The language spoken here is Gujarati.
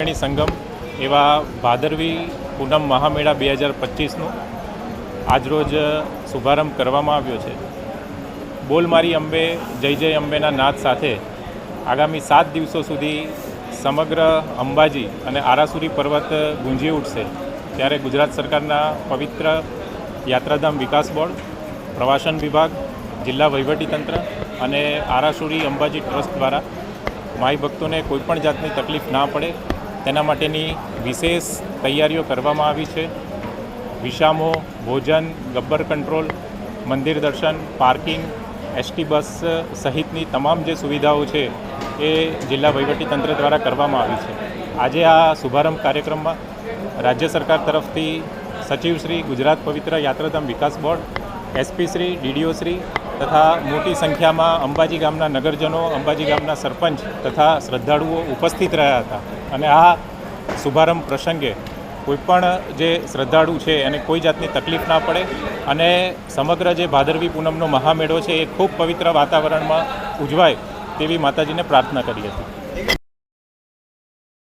ત્રિવેણી સંગમ એવા ભાદરવી પૂનમ મહામેળા 2025નું આજરોજ શુભારંભ કરવામાં આવ્યો છે. બોલ મારી અંબે જય જય અંબેના નાદ સાથે આગામી 7 દિવસો સુધી સમગ્ર અંબાજી અને આરાસુરી પર્વત ગુંજી ઉઠશે. ત્યારે ગુજરાત સરકારના પવિત્ર યાત્રાધામ વિકાસ બોર્ડ, પ્રવાસન વિભાગ, જિલ્લા વહીવટીતંત્ર અને આરાસુરી અંબાજી ટ્રસ્ટ દ્વારા માઈ ભક્તોને કોઈપણ જાતની તકલીફ ના પડે તેના માટેની વિશેષ તૈયારીઓ કરવામાં આવી છે. વિસામો, ભોજન, ગબ્બર કંટ્રોલ, મંદિર દર્શન, પાર્કિંગ, એસટી બસ સહિતની તમામ જે સુવિધાઓ છે એ જિલ્લા વહીવટીતંત્ર દ્વારા કરવામાં આવી છે. આજે આ શુભારંભ કાર્યક્રમમાં રાજ્ય સરકાર તરફથી સચિવશ્રી, ગુજરાત પવિત્ર યાત્રાધામ વિકાસ બોર્ડ, એસપીશ્રી, ડીડીઓશ્રી તથા મોટી સંખ્યામાં અંબાજી ગામના નગરજનો, અંબાજી ગામના સરપંચ તથા શ્રદ્ધાળુઓ ઉપસ્થિત રહ્યા હતા. અને આ શુભારંભ પ્રસંગે કોઈપણ જે શ્રદ્ધાળુ છે એને કોઈ જાતની તકલીફ ના પડે અને સમગ્ર જે ભાદરવી પૂનમનો મહામેળો છે એ ખૂબ પવિત્ર વાતાવરણમાં ઉજવાય તેવી માતાજીને પ્રાર્થના કરી હતી.